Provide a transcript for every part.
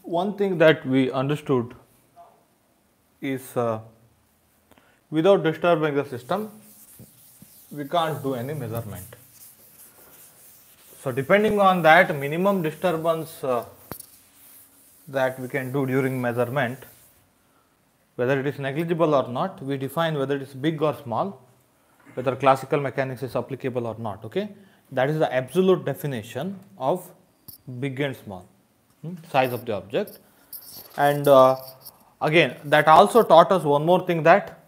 one thing that we understood is without disturbing the system, we can't do any measurement. So depending on that minimum disturbance that we can do during measurement, whether it is negligible or not, we define whether it is big or small, whether classical mechanics is applicable or not. Okay, that is the absolute definition of big and small size of the object. And again, that also taught us one more thing, that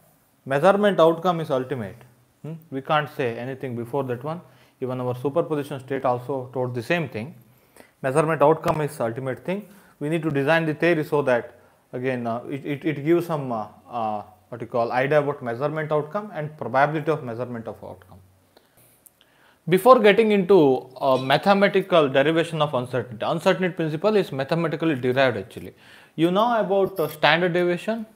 measurement outcome is ultimate. We can't say anything before that one. Even our superposition state also taught the same thing. Measurement outcome is ultimate thing. We need to design the theory so that again it gives some what you call idea about measurement outcome and probability of measurement of outcome. Before getting into mathematical derivation of uncertainty, uncertainty principle is mathematically derived actually. You know about standard deviation?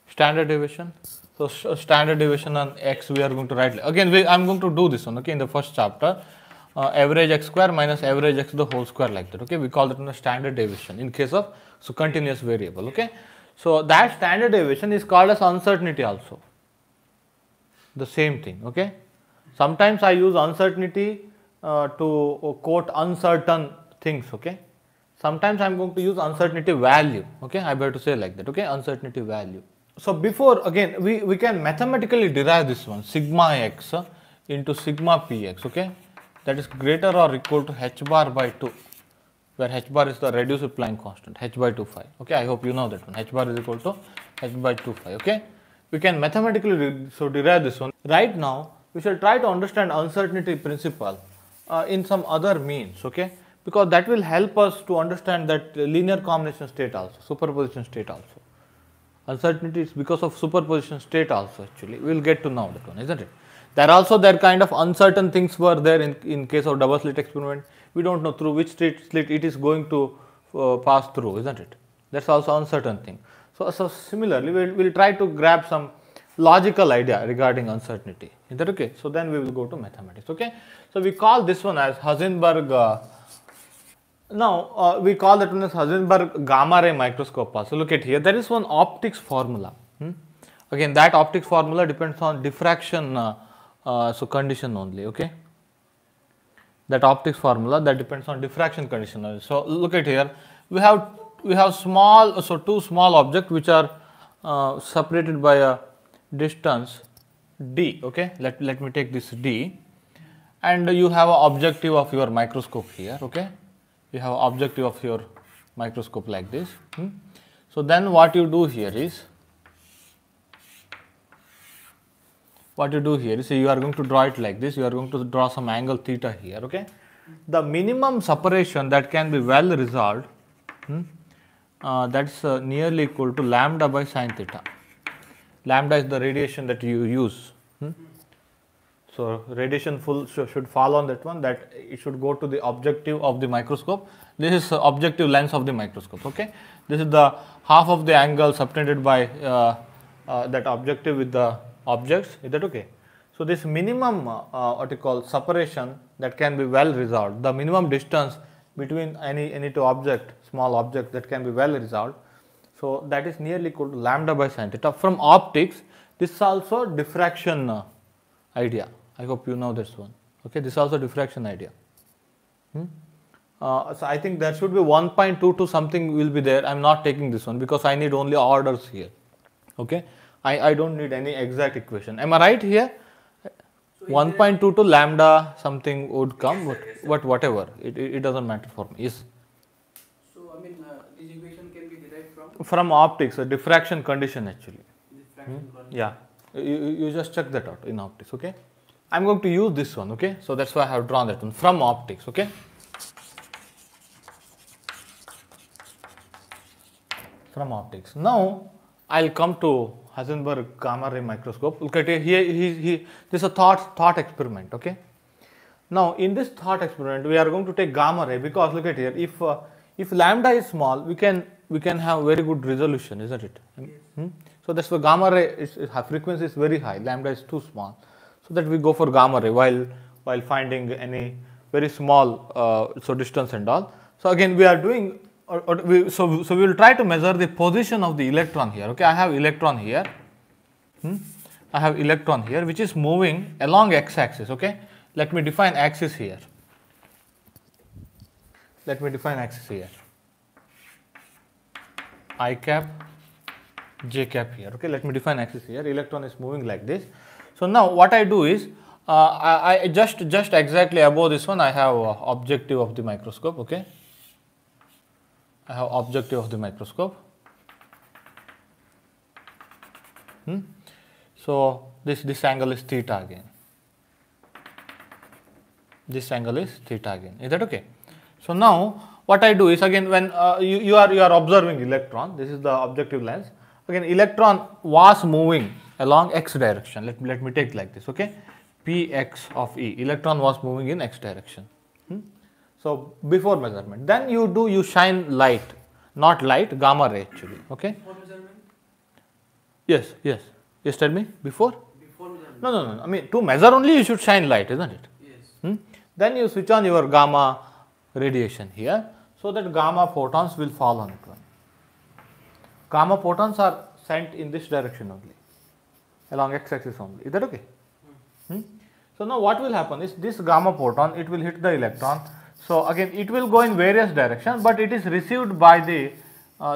Standard deviation. So standard deviation on x we are going to write. Again, I am going to do this one, okay, in the first chapter. Average x square minus average x the whole square, like that. Okay, we call that a standard deviation in case of continuous variable. Okay, so that standard deviation is called as uncertainty also. The same thing. Okay, sometimes I use uncertainty to quote uncertain things. Okay, sometimes I am going to use uncertainty value. Okay, I better to say like that. Okay, uncertainty value. So before, again, we can mathematically derive this one, sigma x into sigma px. Okay, that is greater or equal to h bar by 2, where h bar is the reduced Planck constant, h by 2 phi. Okay, I hope you know that one. H bar is equal to h by 2 phi. Okay, we can mathematically derive this one. Right now, we shall try to understand uncertainty principle in some other means. Okay, because that will help us to understand that linear combination state also, superposition state also. Uncertainty is because of superposition state also actually. We will get to know that one, isn't it? There also kind of uncertain things were there in case of double slit experiment. We don't know through which slit it is going to pass through, isn't it? That's also uncertain thing. So similarly, we'll try to grab some logical idea regarding uncertainty. Is that okay? So then we will go to mathematics. Okay. So we call this one as Heisenberg. Now we call that one as Heisenberg gamma ray microscope also. Look at here. There is one optics formula. Again, that optics formula depends on diffraction condition only. Okay, that optics formula that depends on diffraction condition only. So look at here, we have small, so two small objects which are separated by a distance d. Okay, let me take this d, and you have an objective of your microscope here. Okay, you have objective of your microscope like this. So then what you do here is, you are going to draw it like this. You are going to draw some angle theta here. Okay, the minimum separation that can be well resolved, that's nearly equal to lambda by sine theta. Lambda is the radiation that you use. So radiation should fall on that one, that it should go to the objective of the microscope. This is objective lens of the microscope. Okay, this is the half of the angle subtended by that objective with the objects. Is that okay? So this minimum what you call separation that can be well resolved, the minimum distance between any two object, small object, that can be well resolved. So that is nearly equal to lambda by sine theta. From optics, this is also diffraction idea. I hope you know this one. Okay, this is also diffraction idea. So I think there should be 1.22 something will be there. I am not taking this one because I need only orders here. Okay, I don't need any exact equation. Am I right here? So 1.22 lambda something would come, but whatever, it doesn't matter for me. Yes. So I mean, this equation can be derived from optics, a diffraction condition actually. Diffraction condition. Yeah, you just check that out in optics. Okay, I am going to use this one. Okay, so that's why I have drawn that one from optics. Okay, from optics. Now I'll come to Heisenberg gamma ray microscope. Look at it here. This is a thought experiment. Okay. Now in this thought experiment, we are going to take gamma ray because look at here. If lambda is small, we can have very good resolution, isn't it? So that's why gamma ray frequency is very high. Lambda is too small, so that we go for gamma ray while finding any very small so distance and all. So again we are doing so we will try to measure the position of the electron here. Okay, I have electron here. I have electron here which is moving along x-axis. Okay, let me define axis here. Let me define axis here. I cap, j cap here. Okay, let me define axis here. Electron is moving like this. So now what I do is I just exactly above this one I have objective of the microscope. Okay, I have objective of the microscope. So this angle is theta again. This angle is theta again. Is that okay? So now what I do is, again, when you are observing electron, this is the objective lens. Again, electron was moving along x direction. Let me take it like this. Okay, px of E. Electron was moving in x direction. So before measurement, then you shine light, not light, gamma ray actually. Okay. Before measurement? Yes. Tell me before. Before measurement. No. I mean, to measure only you should shine light, isn't it? Yes. Then you switch on your gamma radiation here, so that gamma photons will fall on it. Gamma photons are sent in this direction only, along x-axis only. Is that okay? So now what will happen is, this gamma photon, it will hit the electron. So again it will go in various directions, but it is received by the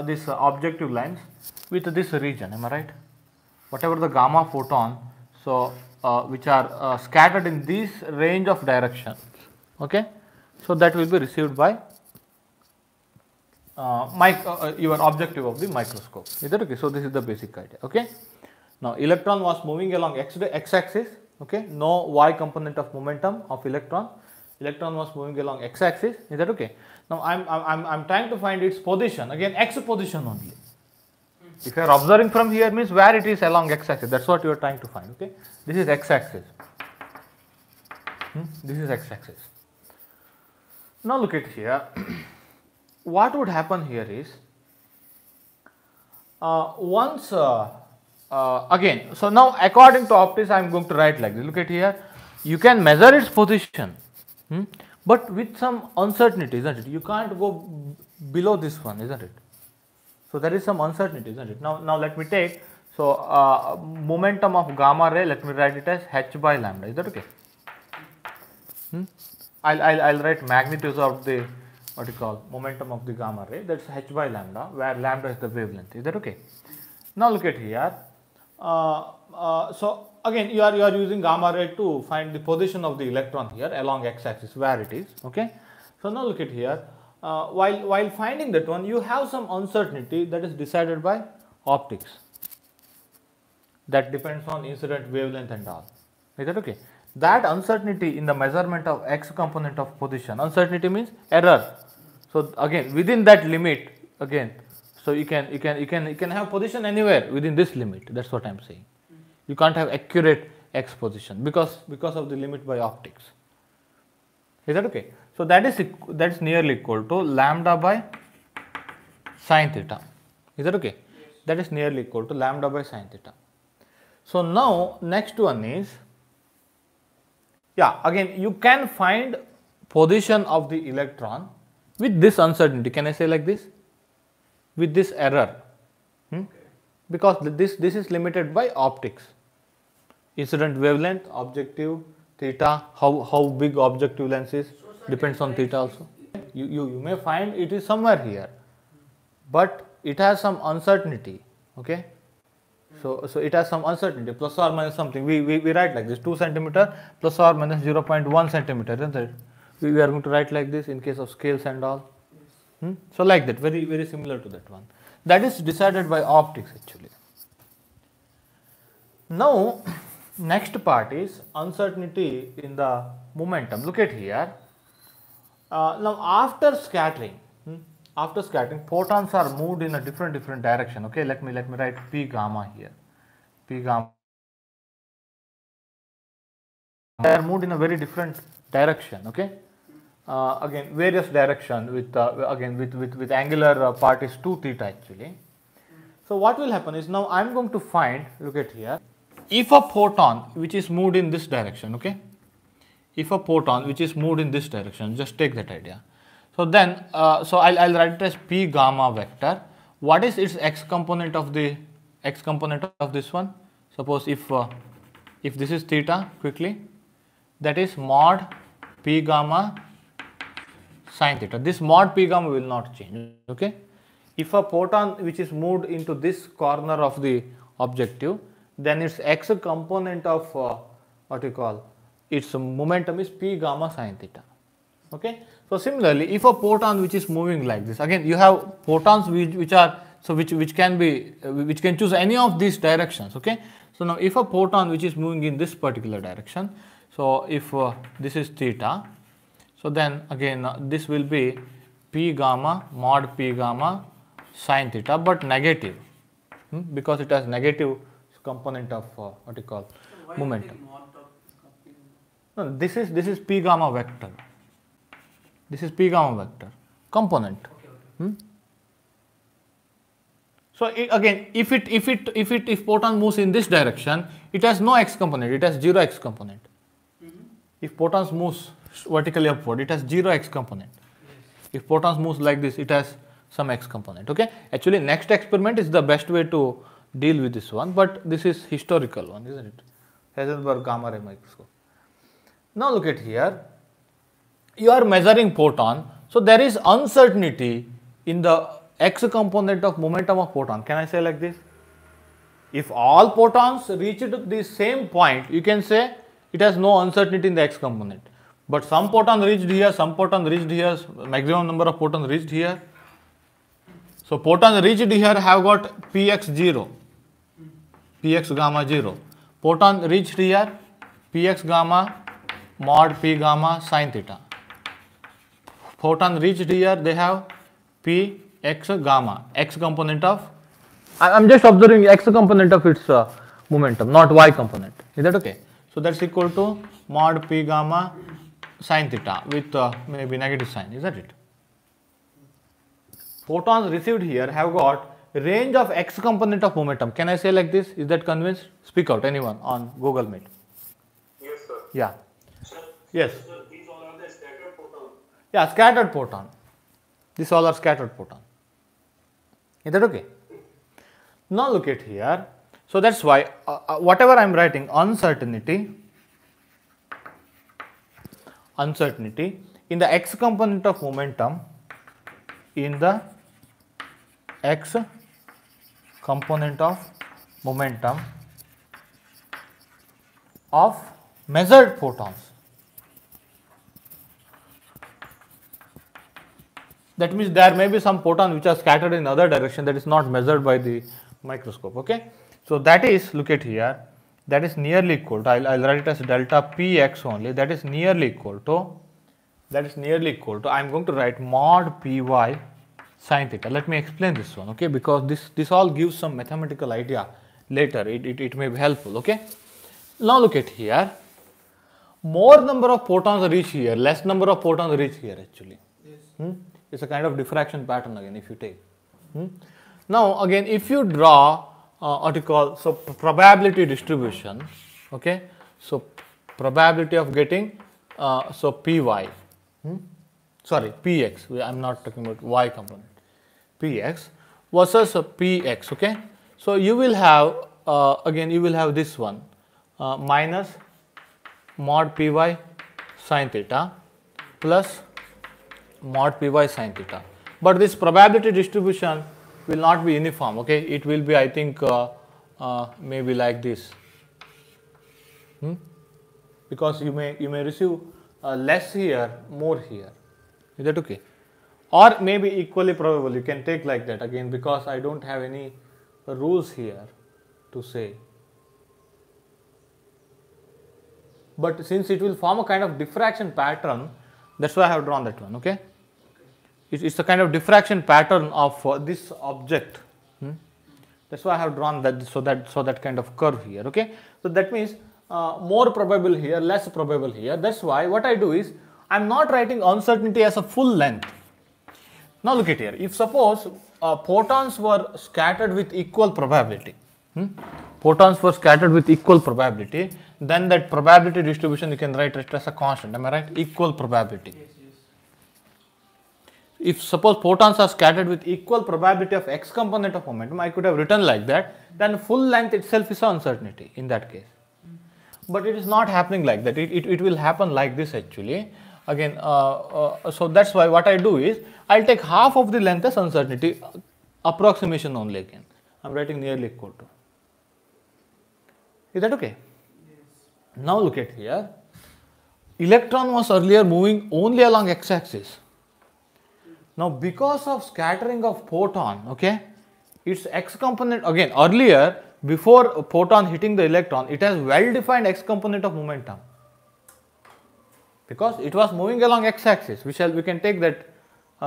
this objective lens with this region. Am I right? Whatever the gamma photon, so which are scattered in this range of directions. Okay, so that will be received by your objective of the microscope. Is that okay? So this is the basic idea. Okay. Now electron was moving along x-axis. Okay, no y component of momentum of electron. Electron was moving along x-axis. Is that okay? Now I'm trying to find its position. Again, x position only. If you are observing from here, means where it is along x-axis. That's what you are trying to find. Okay, this is x-axis. This is x-axis. Now look at here. What would happen here is, once again, so now according to optics I am going to write like this. Look at here, you can measure its position, but with some uncertainty, isn't it? You can't go below this one, isn't it? So there is some uncertainty, isn't it? Now let me take, so momentum of gamma ray, let me write it as h by lambda. Is that okay? I'll write magnitudes of the, what you call, momentum of the gamma ray, that's h by lambda, where lambda is the wavelength. Is that okay? Now look at here. So again you are using gamma ray to find the position of the electron here along x-axis, where it is. Okay. So now look at here. While finding that one, you have some uncertainty that is decided by optics. That depends on incident wavelength and all. Is that okay? That uncertainty in the measurement of x component of position, uncertainty means error. So again within that limit, again, so you can have position anywhere within this limit. That's what I am saying. You can't have accurate x position because of the limit by optics. Is that okay? So that's nearly equal to lambda by sine theta. Is that okay? Yes. That is nearly equal to lambda by sine theta. So now next one is, yeah, again you can find position of the electron with this uncertainty. Can I say like this? With this error, because this is limited by optics. Incident wavelength, objective, theta, how big objective lens is, depends on theta also. You may find it is somewhere here, but it has some uncertainty. Okay, so it has some uncertainty, plus or minus something. We write like this, 2 centimeter plus or minus 0.1 centimeter, isn't it? We are going to write like this in case of scales and all. So like that, very similar to that one. That is decided by optics actually. Now next part is uncertainty in the momentum. Look at here. Now after scattering, photons are moved in a different direction. Okay, let me write p gamma here. P gamma. They are moved in a very different direction. Okay. Again various direction with angular part is 2 theta actually. So what will happen is, now I am going to find, look at here, if a photon which is moved in this direction, okay, if a photon which is moved in this direction, just take that idea. So then, so I'll write it as P gamma vector. What is its x component of the x component of this one? Suppose if this is theta, quickly, that is mod P gamma sin theta. This mod P gamma will not change. Okay. If a photon which is moved into this corner of the objective, then its x component of what you call its momentum is P gamma sin theta. Okay. So similarly, if a photon which is moving like this, again you have photons which can choose any of these directions. Okay. So now if a photon which is moving in this particular direction, so if this is theta, so then again this will be P gamma mod P gamma sin theta, but negative, because it has negative component of what you call Why momentum. take mod of P? No, this is P gamma vector. This is P gamma vector component. Okay. So again, if photon moves in this direction, it has no x component. It has 0 x component. If photons moves vertically upward, it has 0 x component. If photons moves like this, it has some x component. Okay. Actually, next experiment is the best way to deal with this one, but this is historical one, isn't it? Heisenberg gamma ray microscope. Now look at here. You are measuring photon, so there is uncertainty in the x component of momentum of photon. Can I say like this? If all photons reach the same point, you can say it has no uncertainty in the x component. But some photon reached here, some photon reached here, maximum number of photons reached here. So photons reached here have got px 0, px gamma 0. Photon reached here, px gamma mod p gamma sin theta. Photon reached here, they have px gamma, x component of, I'm just observing x component of its momentum, not y component. Is that okay? So that's equal to mod p gamma sin theta with maybe negative sign. Is that it? Photons received here have got range of x component of momentum. Can I say like this? Is that convinced? Speak out, anyone on Google Meet. Yes, sir. Yeah. Sir, Yes. sir, these all are the scattered photons. Yeah, scattered photon. These all are scattered photon. Is that okay? Now look at here. So that's why whatever I am writing, uncertainty in the x component of momentum, in the x component of momentum of measured photons. That means there may be some photon which are scattered in other direction that is not measured by the microscope. Okay. So that is, look at here, that is nearly equal to, I'll write it as delta px only, that is nearly equal to, I'm going to write mod py sin theta. Let me explain this one, okay, because this all gives some mathematical idea later, it may be helpful. Okay. Now look at here, more number of photons reach here, less number of photons reach here actually. Yes. It's a kind of diffraction pattern again if you take. Now again, if you draw what you call, so probability distribution, okay, so probability of getting so py, sorry, px, I'm not talking about y component, px versus px, okay. So you will have again you will have this one minus mod py sin theta plus mod py sin theta, but this probability distribution will not be uniform. Okay, it will be, I think, maybe like this, because you may receive less here, more here. Is that okay? Or maybe equally probable. You can take like that again, because I don't have any rules here to say. But since it will form a kind of diffraction pattern, that's why I have drawn that one. Okay. It's a kind of diffraction pattern of this object. That's why I have drawn that, so that kind of curve here. Okay. So that means more probable here, less probable here. That's why what I do is I am not writing uncertainty as a full length. Now look at here. If suppose photons were scattered with equal probability, photons were scattered with equal probability, then that probability distribution you can write it as a constant. Am I right? Equal probability. Yes. if suppose photons are scattered with equal probability of x component of momentum, I could have written like that, then full length itself is an uncertainty in that case. But it is not happening like that. It will happen like this actually. Again, so that's why what I do is I'll take half of the length as uncertainty, approximation only again. I'm writing nearly equal to. Is that okay? Yes. Now look at here. Electron was earlier moving only along x-axis. Now because of scattering of photon, okay, its x component, again earlier before a photon hitting the electron, it has well defined x component of momentum. Because it was moving along x-axis, we can take that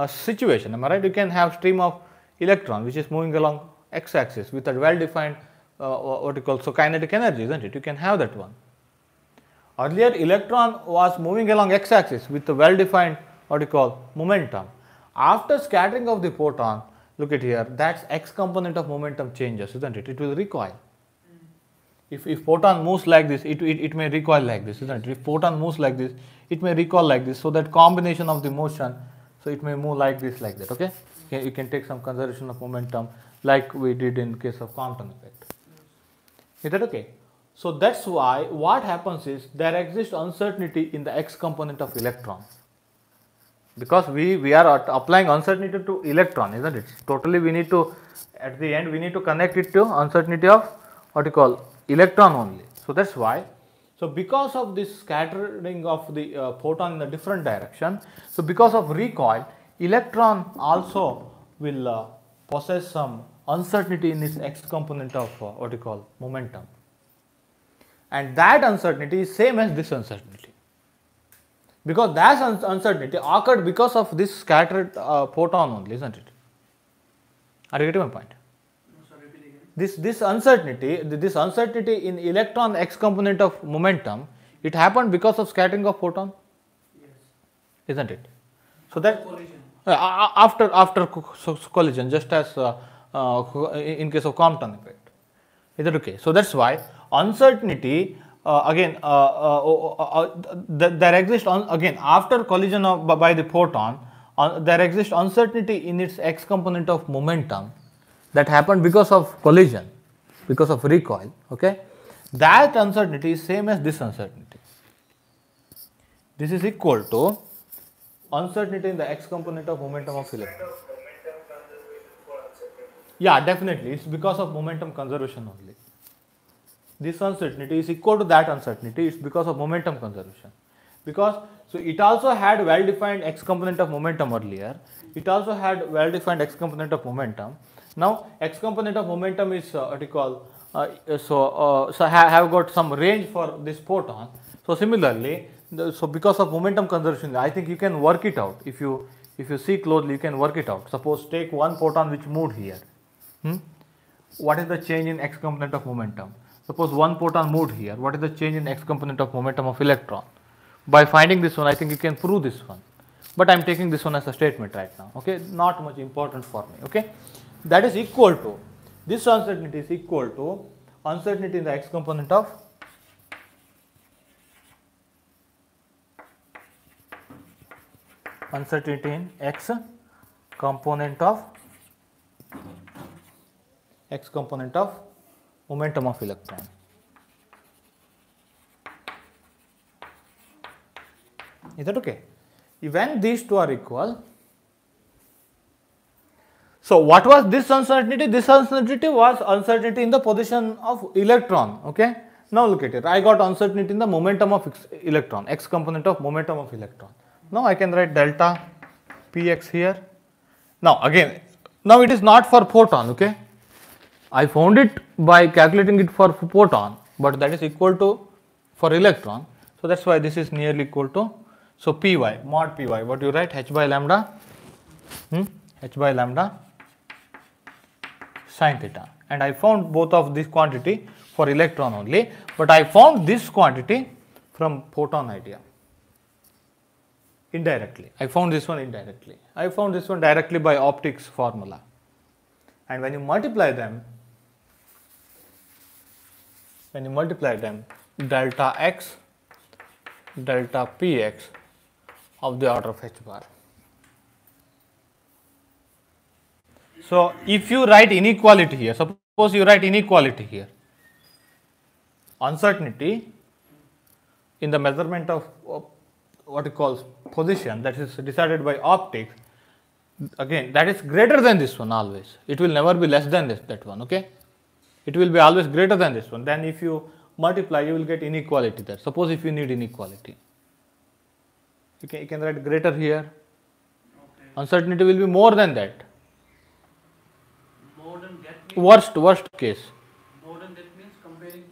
situation, am I right? You can have stream of electron which is moving along x-axis with a well defined what you call, so kinetic energy, isn't it? You can have that one. Earlier electron was moving along x-axis with a well defined what you call momentum. After scattering of the photon, look at here, that's x component of momentum changes, isn't it? It will recoil. If photon moves like this, it may recoil like this, isn't it? If photon moves like this, it may recoil like this. So that combination of the motion, so it may move like this, like that. Okay, you can take some conservation of momentum like we did in case of Compton effect. Is that okay? So that's why what happens is there exists uncertainty in the x component of electron. Because we are applying uncertainty to electron, isn't it? Totally we need to, at the end we need to connect it to uncertainty of what you call electron only. So that's why. So because of this scattering of the photon in a different direction, so because of recoil, electron also will possess some uncertainty in its x component of what you call momentum. And that uncertainty is same as this uncertainty. Because that uncertainty occurred because of this scattered photon only, isn't it? Are you getting my point? No, sir, repeat again. This uncertainty in electron x component of momentum, it happened because of scattering of photon, Yes. isn't it? So that Collision. after collision, just as in case of Compton effect. Is that okay? So that's why uncertainty there exists again after collision by the photon, there exists uncertainty in its x component of momentum that happened because of collision, because of recoil. Okay, that uncertainty is same as this uncertainty. This is equal to uncertainty in the x component of momentum of electron. Yeah, definitely, it's because of momentum conservation only. This uncertainty is equal to that uncertainty, it's because of momentum conservation. Because, so it also had well defined x component of momentum earlier, it also had well defined x component of momentum. Now x component of momentum is what you call, so have got some range for this photon. So similarly, so because of momentum conservation, I think you can work it out. If you see closely, you can work it out. Suppose take one photon which moved here. What is the change in x component of momentum? Suppose one photon moved here. What is the change in x component of momentum of electron? By finding this one, I think you can prove this one. But I am taking this one as a statement right now. Okay, not much important for me. Okay, that is equal to, this uncertainty is equal to uncertainty in the x component of uncertainty in x component of momentum of electron. Is that okay? When these two are equal, so what was this uncertainty? This uncertainty was uncertainty in the position of electron. Okay. Now look at it. I got uncertainty in the momentum of electron, x component of momentum of electron. Now I can write delta px here. Now again, now it is not for photon. Okay. I found it by calculating it for photon, but that is equal to for electron. So that's why this is nearly equal to, so py, mod py, what you write, h by lambda, h by lambda sin theta. And I found both of this quantity for electron only, but I found this quantity from photon idea. Indirectly, I found this one indirectly. I found this one directly by optics formula. And when you multiply them, delta x, delta px of the order of h bar. So if you write inequality here, suppose you write inequality here, uncertainty in the measurement of what you call position, that is decided by optics, again that is greater than this one always. It will never be less than that one, okay? It will be always greater than this one. Then if you multiply, you will get inequality there. Suppose if you need inequality, you can write greater here. Okay. Uncertainty will be more than that. More than that means, Worst case. more than that means comparing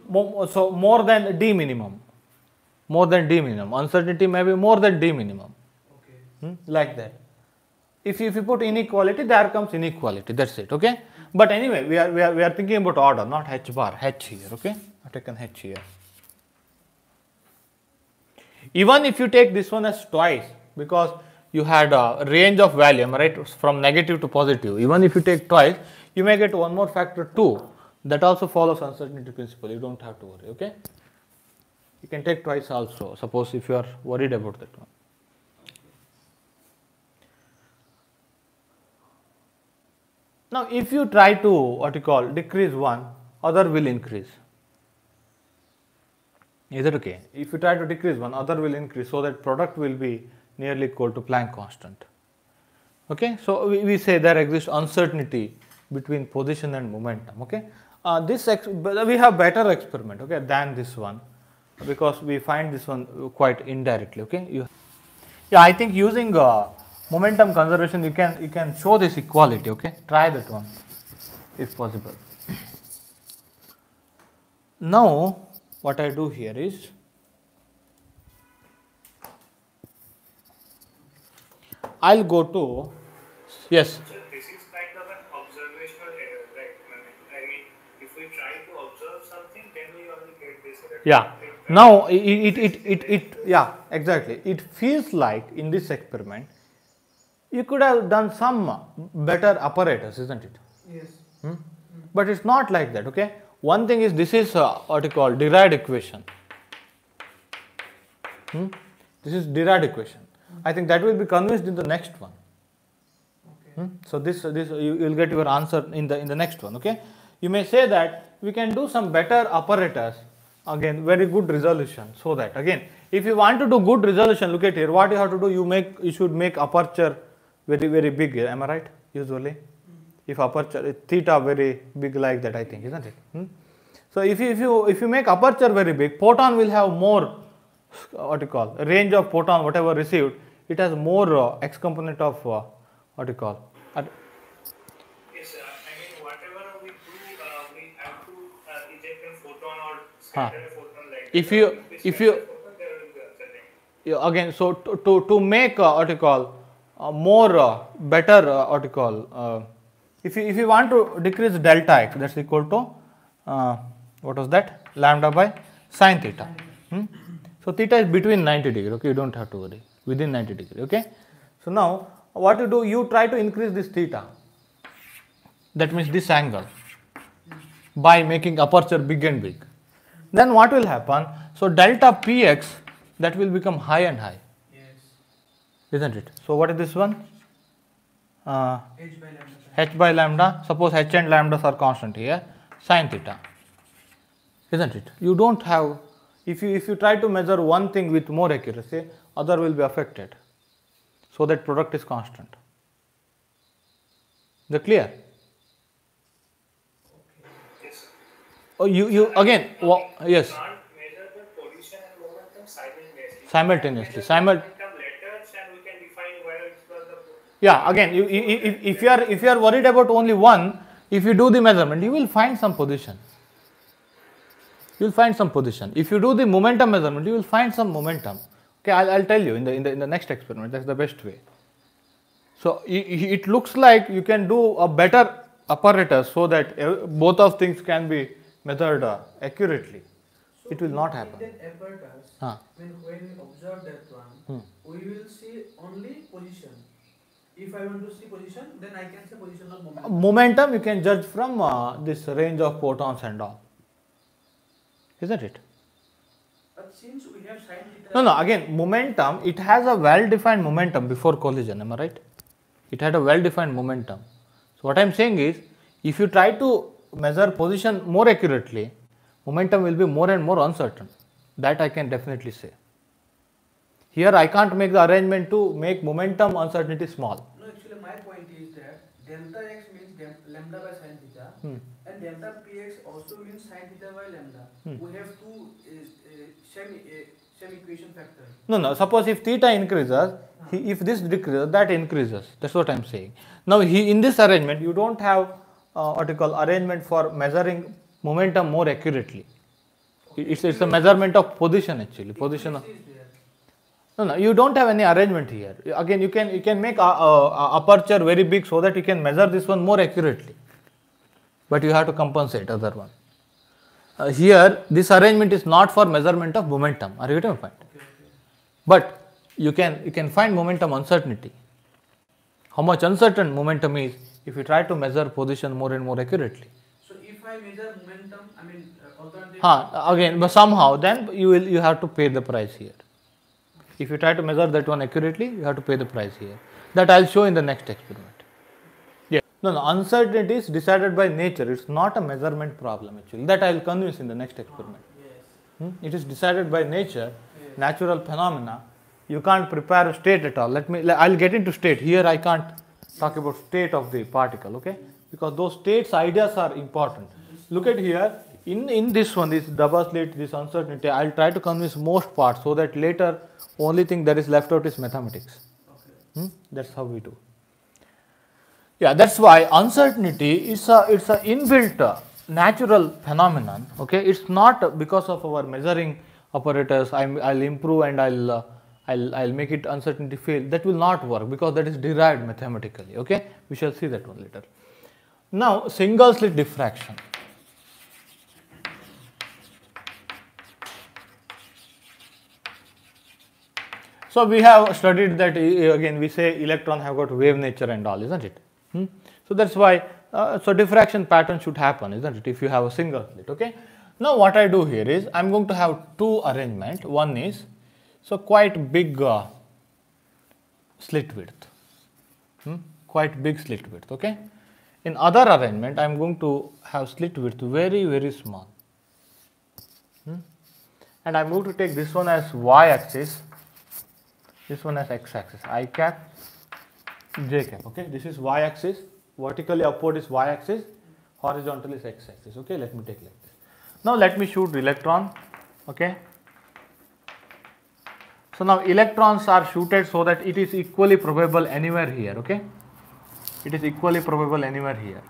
to So more than D minimum. More than D minimum. Uncertainty may be more than D minimum. okay. Like that. If you put inequality, there comes inequality. That's it. Okay. But anyway, we are thinking about order, not H bar. H here. Okay. I've taken H here. Even if you take this one as twice, because you had a range of value, am I right, from negative to positive. Even if you take twice, you may get one more factor 2. That also follows uncertainty principle. You don't have to worry. Okay. You can take twice also. Suppose if you are worried about that one. Now, if you try to what you call decrease one, other will increase. Is that okay? If you try to decrease one, other will increase, so that product will be nearly equal to Planck constant. Okay, so we say there exists uncertainty between position and momentum. Okay, we have better experiment, okay, than this one, because we find this one quite indirectly. Okay, yeah, I think using momentum conservation, you can show this equality. Okay, try that one if possible. Now what I do here is, I'll go to, yes. So this is kind of an observational error, right? I mean, if we try to observe something, then we only get this error. Yeah. Now yeah, exactly. It feels like in this experiment, you could have done some better apparatus, isn't it? Yes. But it's not like that. Okay. One thing is, this is what you call Dirac equation. This is Dirac equation. I think that will be convinced in the next one. Okay. So this you will get your answer in the next one. Okay. You may say that we can do some better apparatus, again very good resolution, so that again if you want to do good resolution, look at here, what you have to do, you should make aperture very big. Am I right? Usually, if aperture theta very big like that, I think, isn't it? So if you make aperture very big, photon will have more what you call range of photon, whatever received, it has more x component of what you call. Yes, I mean, whatever we do, we have to eject a photon or scatter a photon like If that. you- we if scatter you- a photon, there will be uncertainty. Yeah, again, so to make what you call more better what you call, if you want to decrease delta x, that's equal to what was that, lambda by sine theta. So theta is between 90 degree. Okay, you don't have to worry, within 90 degree. Okay. So now what you do, you try to increase this theta, that means this angle, by making aperture big and big. Then what will happen? So delta px, that will become high and high, Yes. isn't it? So what is this one? H by lambda. H by lambda. Suppose h and lambdas are constant here, sine theta, isn't it? You don't have, if you try to measure one thing with more accuracy, other will be affected, so that product is constant. Is that clear? Yes, sir. Oh, you again, yes, Can't measure the position and momentum simultaneously. simultaneously. Momentum letters, and we can define whether it was the. Yeah, again, if you are worried about only one, if you do the measurement, you will find some position. You will find some position. If you do the momentum measurement, you will find some momentum. Okay, I'll tell you in the next experiment. That's the best way. So it looks like you can do a better apparatus, so that both of things can be measured accurately. So It will not in happen. that apparatus, Huh. when we observe that one, we will see only position. If I want to see position, then I can say position of momentum. Momentum you can judge from this range of photons and all, isn't it? But since we have sin theta. No, again, momentum, it has a well-defined momentum before collision, am I right? It had a well-defined momentum. So what I am saying is, if you try to measure position more accurately, momentum will be more and more uncertain. That I can definitely say. Here I can't make the arrangement to make momentum uncertainty small. No, actually my point is that delta x means lambda by sin theta, and delta px also means sin theta by lambda. We have two same equation factors. No. Suppose if theta increases, if this decreases, that increases. That's what I am saying. Now, in this arrangement, you don't have what you call arrangement for measuring momentum more accurately. It's a measurement of position actually. Position. No, you don't have any arrangement here. Again, you can make aperture very big so that you can measure this one more accurately. But you have to compensate other one. Here, this arrangement is not for measurement of momentum. Are you getting my point? But you can find momentum uncertainty. How much uncertain momentum is if you try to measure position more and more accurately. So if I measure momentum, I mean alternative. Again, but somehow then you have to pay the price here. If you try to measure that one accurately, you have to pay the price here. That I'll show in the next experiment. Yeah. No, uncertainty is decided by nature. It's not a measurement problem actually. That I'll convince in the next experiment. Yes. It is decided by nature, natural phenomena. You can't prepare a state at all. I'll get into state. Here I can't talk about state of the particle, okay? Because those states ideas are important. Look at here. In this one, this double slit, this uncertainty, I'll try to convince most parts so that later only thing that is left out is mathematics. Okay. That's how we do. Yeah, that's why uncertainty is it's a inbuilt natural phenomenon. Okay, it's not because of our measuring apparatus. I'll improve and I'll make it uncertainty fail. That will not work because that is derived mathematically. Okay, we shall see that one later. Now, single slit diffraction. So we have studied that again. We say electron have got wave nature and all, isn't it? So that's why so diffraction pattern should happen, isn't it? If you have a single slit, okay. Now what I do here is I'm going to have two arrangement. One is so quite big slit width, quite big slit width, okay. In other arrangement, I'm going to have slit width very small, and I'm going to take this one as y-axis. This one as x-axis, I cap, j cap. Okay, this is y-axis. Vertically upward is y-axis. Horizontal is x-axis. Okay, let me take like this. Now let me shoot electron. Okay. So now electrons are shooted so that it is equally probable anywhere here. Okay, it is equally probable anywhere here.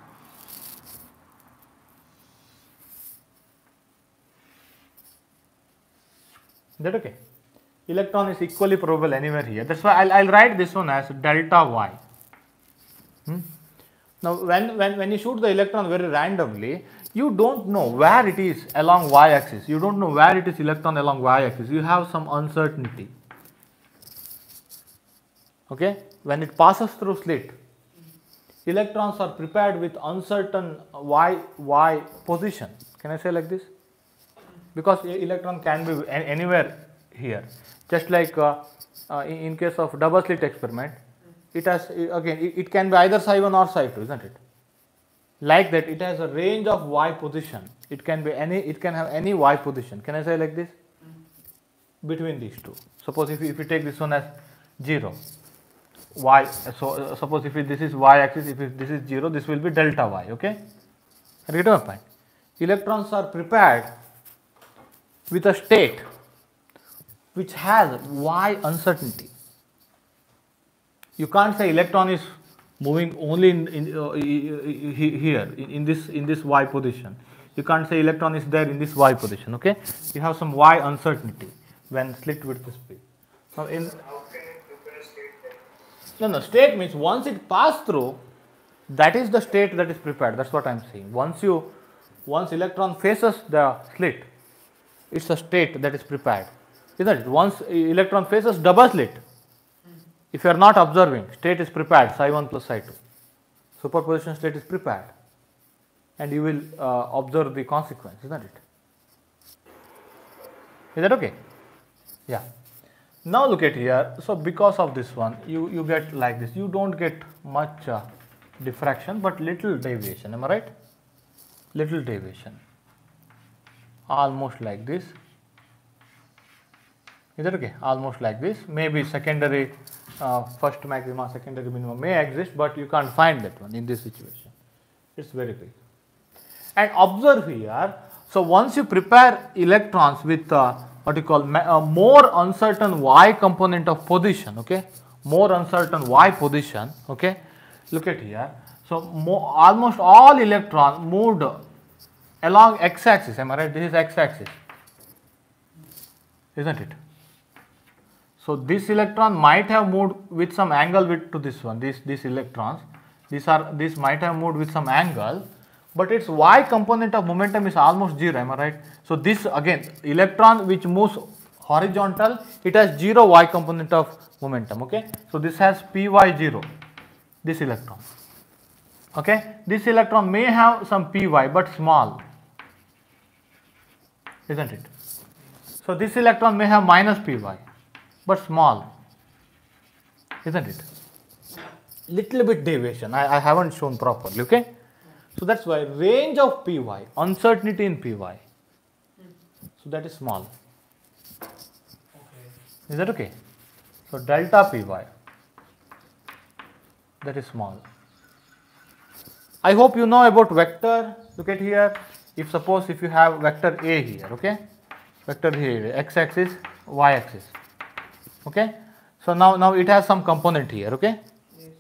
Is that okay? Electron is equally probable anywhere here. That's why I'll write this one as delta y. Now, when you shoot the electron very randomly, you don't know where it is along y-axis. You don't know where it is electron along y-axis. You have some uncertainty. Okay, when it passes through slit, electrons are prepared with uncertain y position. Can I say like this? Because electron can be anywhere here. Just like in case of double slit experiment, it has again it can be either psi 1 or psi 2, isn't it? Like that, it has a range of y position. It can be it can have any y position. Can I say like this? Between these two. Suppose if you take this one as 0, y. So suppose if this is y-axis, if this is 0, this will be delta y. Okay. Get my point? Electrons are prepared with a state which has y uncertainty. You can't say electron is moving only in this y position. You can't say electron is there in this y position. Okay, you have some y uncertainty when slit width is big. Now in How can you prepare a state then? no, state means once it passed through, that is the state that is prepared. That's what I'm saying. Once electron faces the slit, it's a state that is prepared, isn't it? Once electron faces double slit, if you are not observing, state is prepared, psi 1 plus psi 2. Superposition state is prepared, and you will observe the consequence, isn't it? Is that okay? Yeah. Now look at here. So because of this one, you get like this. You don't get much diffraction, but little deviation, am I right? Little deviation, almost like this. Is that okay? Almost like this. Maybe secondary, first maxima, secondary minimum may exist, but you can't find that one in this situation. It's very big. And observe here, so once you prepare electrons with what you call more uncertain y component of position, okay, more uncertain y position, okay, look at here. So almost all electrons moved along x-axis, am I right? This is x-axis, isn't it? So this electron might have moved with some angle to this one. These electrons, these might have moved with some angle, but its y component of momentum is almost 0. Am I right? So this again, electron which moves horizontal, it has 0 y component of momentum. Okay. So this has py 0. This electron. Okay. This electron may have some py, but small, isn't it? So this electron may have minus py, but small, isn't it? Little bit deviation, I haven't shown properly, okay? So that's why range of py, uncertainty in py, so that is small. Okay. Is that okay? So delta py, that is small. I hope you know about vector. Look at here, if suppose if you have vector A here, okay? Vector here, x-axis, y-axis. Okay, so now it has some component here. Okay, Yes.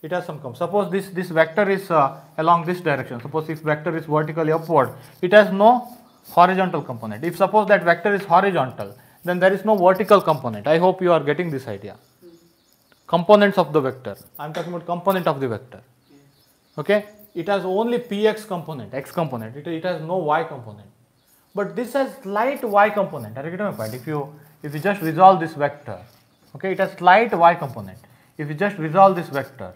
it has some suppose this vector is along this direction. Suppose if vector is vertically upward, it has no horizontal component. If suppose that vector is horizontal, then there is no vertical component. I hope you are getting this idea. Components of the vector, I am talking about component of the vector. Yes. Okay, it has only px component, x component, it has no y component, but this has slight y component. Are you getting my point? If you just resolve this vector, okay, it has slight y component. If you just resolve this vector,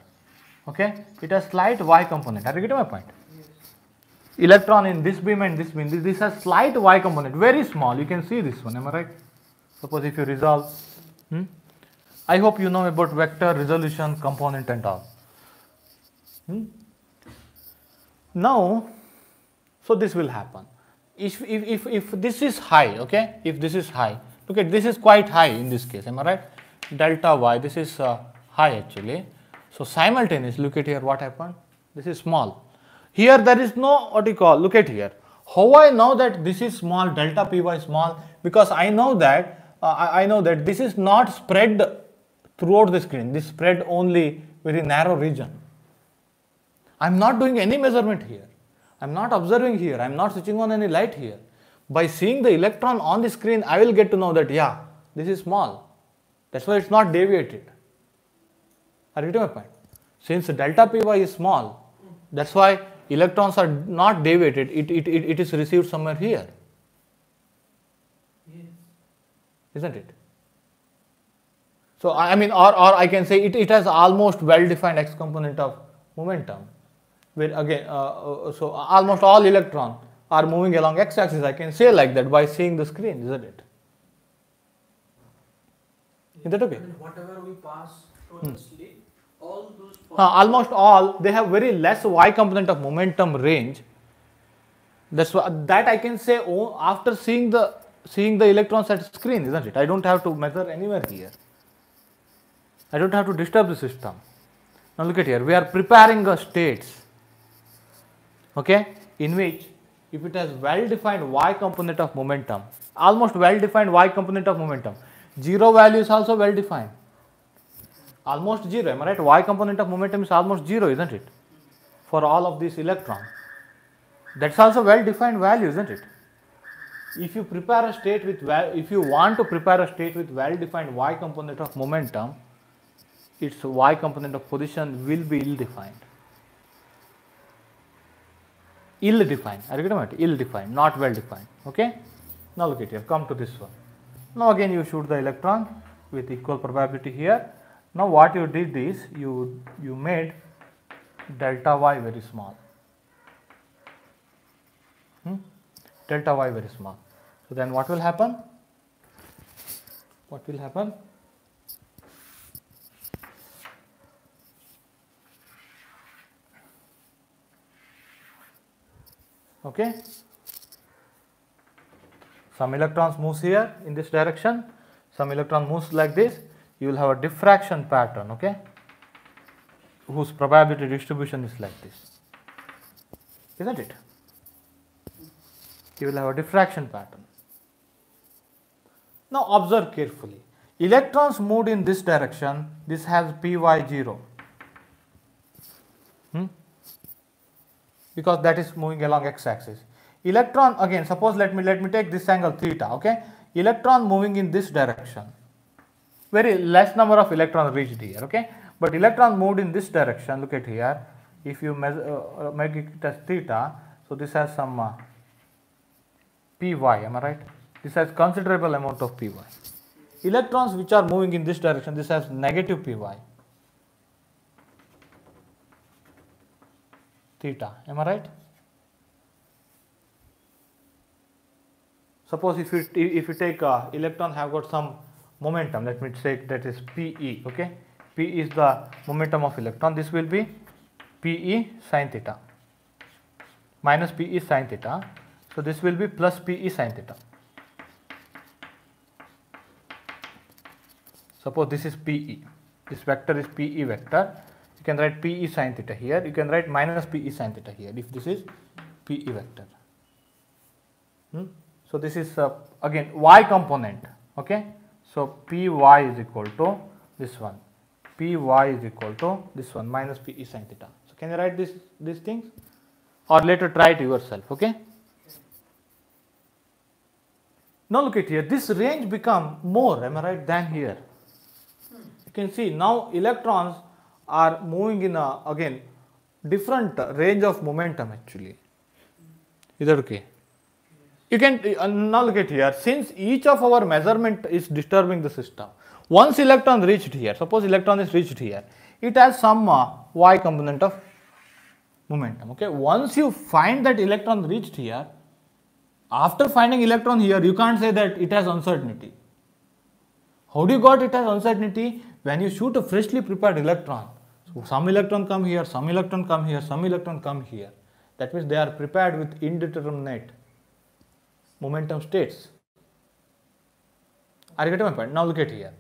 okay, it has slight y component. Are you getting my point? Yes. Electron in this beam and this beam, this has slight y component, very small. You can see this one, am I right? Suppose if you resolve, I hope you know about vector, resolution, component and all. Now, so this will happen. If this is high, okay, if this is high, look at this is quite high in this case, am I right? Delta y, this is high actually. So simultaneously, look at here what happened. This is small. Here there is no what you call. Look at here. How I know that this is small, delta py is small? Because I know that this is not spread throughout the screen. This spread only very narrow region. I am not doing any measurement here. I am not observing here. I am not switching on any light here. By seeing the electron on the screen, I will get to know that, yeah, this is small. That's why it's not deviated. Are you getting my point? Since delta py is small, that's why electrons are not deviated. It is received somewhere here. Yes. Isn't it? So I mean, or I can say it has almost well-defined x component of momentum. Where again, so almost all electrons are moving along x-axis. I can say like that by seeing the screen, isn't it? Is that okay? And whatever we pass through the slit, all those Almost all, they have very less y component of momentum range. That's why that I can say after seeing the electrons at screen, isn't it? I don't have to measure anywhere here. I don't have to disturb the system. Now look at here, we are preparing the states, okay, in which if it has well-defined y component of momentum, almost well-defined y component of momentum, 0 value is also well-defined, almost 0, am I right? Y component of momentum is almost 0, isn't it? For all of these electrons, that's also well-defined value, isn't it? If you prepare a state with if you want to prepare a state with well-defined y component of momentum, its y component of position will be ill-defined. Ill-defined, are you getting it? Ill-defined, not well-defined. Okay. Now look at here. Come to this one. Now again you shoot the electron with equal probability here. Now what you did is you made delta y very small. Delta y very small. So then what will happen? What will happen? Okay, some electrons moves here in this direction, some electron moves like this. You will have a diffraction pattern, okay, whose probability distribution is like this, isn't it? You will have a diffraction pattern. Now observe carefully. Electrons moved in this direction. This has py0, because that is moving along x-axis. Electron, again, suppose let me take this angle theta. Okay, electron moving in this direction. Very less number of electrons reached here. Okay, but electron moved in this direction. Look at here. If you measure, make it as theta, so this has some py. Am I right? This has considerable amount of py. Electrons which are moving in this direction, this has negative py. Theta. Am I right? Suppose if you take electron have got some momentum, let me say that is Pe. Okay, P is the momentum of electron. This will be Pe sin theta minus Pe sin theta. So this will be plus Pe sin theta. Suppose this is Pe. This vector is Pe vector. You can write Pe sin theta here. You can write minus Pe sin theta here if this is Pe vector. So this is again y component. Okay. So Py is equal to this one. Py is equal to this one minus Pe sin theta. So can you write these things, or later try it yourself? Okay. Now look at here. This range become more, am I right, than here. You can see now electrons are moving in a again different range of momentum actually. Is that okay? You can now look at here. Since each of our measurement is disturbing the system, once electron reached here, suppose electron is reached here, it has some y component of momentum. Okay. Once you find that electron reached here, after finding electron here, you can't say that it has uncertainty. How do you got it as uncertainty? When you shoot a freshly prepared electron, so some electron come here, some electron come here, some electron come here. That means they are prepared with indeterminate momentum states. Are you getting my point? Now look at here.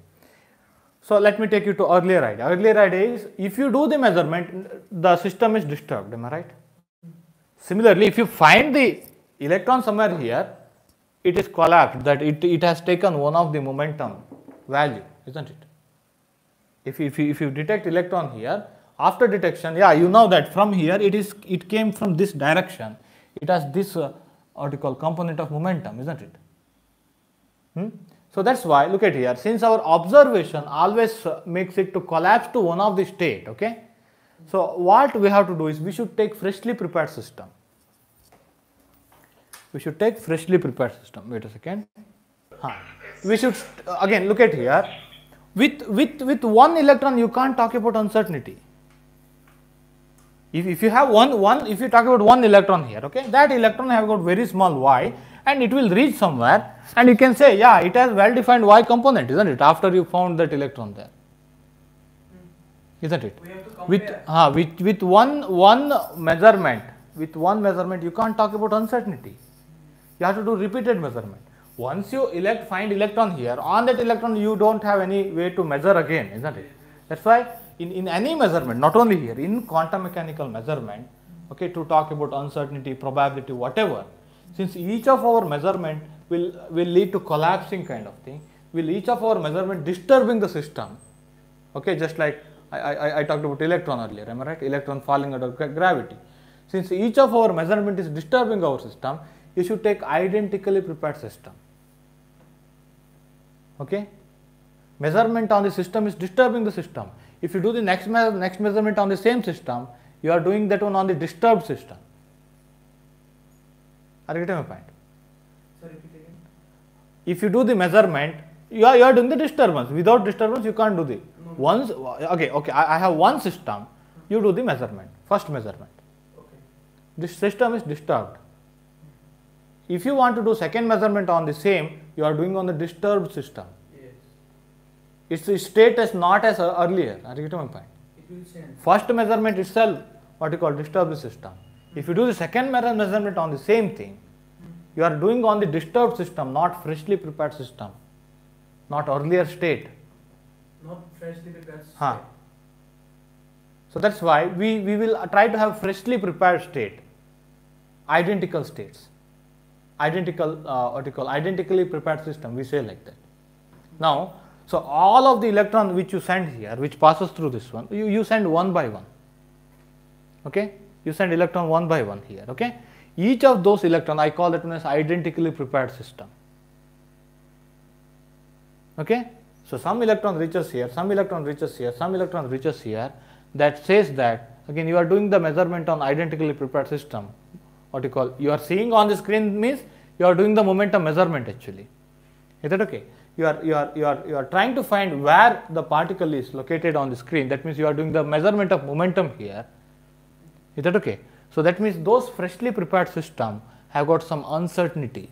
So let me take you to earlier idea. Earlier idea is if you do the measurement, the system is disturbed. Am I right? Similarly, if you find the electron somewhere here, it is collapsed, that it has taken one of the momentum value, isn't it? If you detect electron here, after detection, yeah, you know that from here it came from this direction. It has this what you call component of momentum, isn't it? So that's why look at here. Since our observation always makes it to collapse to one of the state. Okay. So what we have to do is we should take freshly prepared system. We should take freshly prepared system. Wait a second. We should again look at here. With one electron, you can't talk about uncertainty. If you have if you talk about one electron here, okay, that electron have got very small y, and it will reach somewhere, and you can say, yeah, it has well defined y component, isn't it? After you found that electron there, isn't it? We have to compare. With one measurement, you can't talk about uncertainty. You have to do repeated measurement. Once you find electron here, on that electron you don't have any way to measure again, isn't it? That's why in any measurement, not only here, in quantum mechanical measurement, okay, to talk about uncertainty, probability, whatever, since each of our measurement will lead to collapsing kind of thing, will each of our measurement disturbing the system, okay, just like I talked about electron earlier, am I right? Electron falling under gravity. Since each of our measurement is disturbing our system, you should take identically prepared system. Okay, measurement on the system is disturbing the system. If you do the next measurement on the same system, you are doing that one on the disturbed system. Are you getting my point? Sorry, repeat again. If you do the measurement, you are doing the disturbance. Without disturbance, you can't do the once. Okay. I have one system. You do the measurement. First measurement. Okay. This system is disturbed. If you want to do second measurement on the same, you are doing on the disturbed system. Yes. Its state is not as earlier. Are you getting my point? It will change. First measurement itself, what you call disturbed system. If you do the second measurement on the same thing, you are doing on the disturbed system, not freshly prepared system, not earlier state. Not freshly prepared. Huh. So that's why we will try to have freshly prepared state, identical states, identically prepared system, we say like that. Now, so all of the electron which you send here, which passes through this one, you send one by one. Okay, you send electron one by one here. Okay, each of those electron, I call that one as identically prepared system. Okay, so some electron reaches here, some electron reaches here, some electron reaches here. That says that again you are doing the measurement on identically prepared system. What you call, you are seeing on the screen means you are doing the momentum measurement actually. Is that okay? You are trying to find where the particle is located on the screen. That means you are doing the measurement of momentum here. Is that okay? So that means those freshly prepared system have got some uncertainty.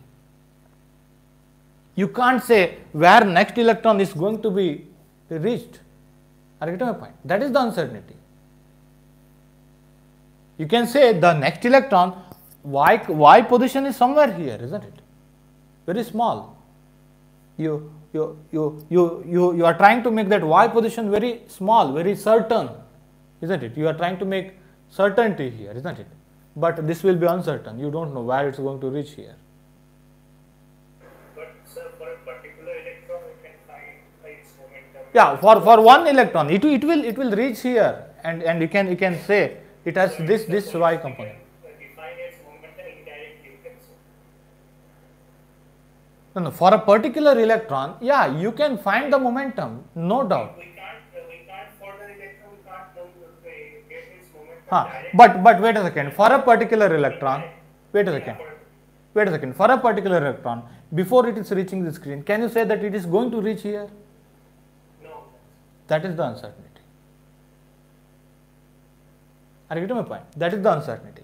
You can't say where next electron is going to be reached. Are you getting my point? That is the uncertainty. You can say the next electron y position is somewhere here, isn't it? Very small. You are trying to make that y position very small, very certain, isn't it? You are trying to make certainty here, isn't it? But this will be uncertain. You don't know where it's going to reach here. But sir, for a particular electron, we can find its momentum. Yeah, for one electron, it will reach here, and you can say it has this y component. Define its momentum indirectly, you can say. No, for a particular electron, yeah, you can find the momentum, no doubt. We can't for the electron, we can't get its momentum Huh. But wait a second. For a particular electron, wait a second. For a particular electron, before it is reaching the screen, can you say that it is going to reach here? No. That is the uncertainty. Are you getting my point? That is the uncertainty.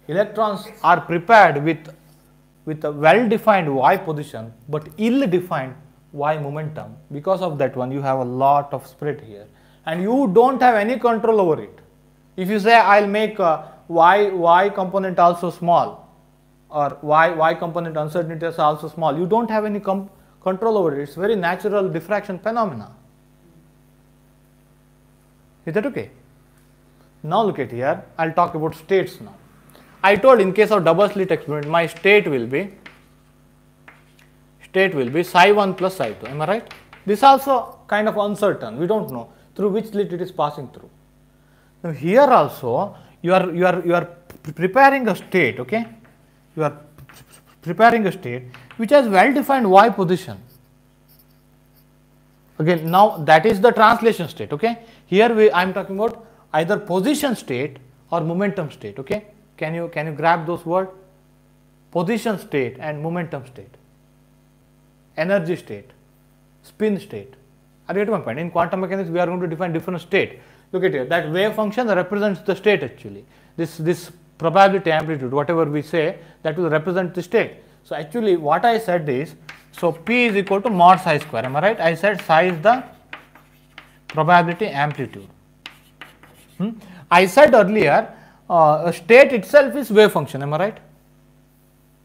Electrons are prepared with a well-defined y position, but ill-defined y momentum. Because of that one, you have a lot of spread here, and you don't have any control over it. If you say I'll make y component also small, or y component uncertainty is also small, you don't have any control over it. It's very natural diffraction phenomena. Is that okay? Now look at here. I'll talk about states now. I told in case of double slit experiment, my state will be psi 1 plus psi 2. Am I right? This also kind of uncertain. We don't know through which slit it is passing through. Now here also you are preparing a state. Okay, you are preparing a state which has well defined y position. Again, now that is the translation state. Okay, here I am talking about either position state or momentum state. Okay, can you grab those words? Position state and momentum state, energy state, spin state. Are you getting my point? In quantum mechanics, we are going to define different state. Look at here. That wave function represents the state actually. This probability amplitude, whatever we say, that will represent the state. So actually, what I said is, so P is equal to mod psi square. Am I right? I said psi is the probability amplitude. I said earlier, state itself is wave function. Am I right?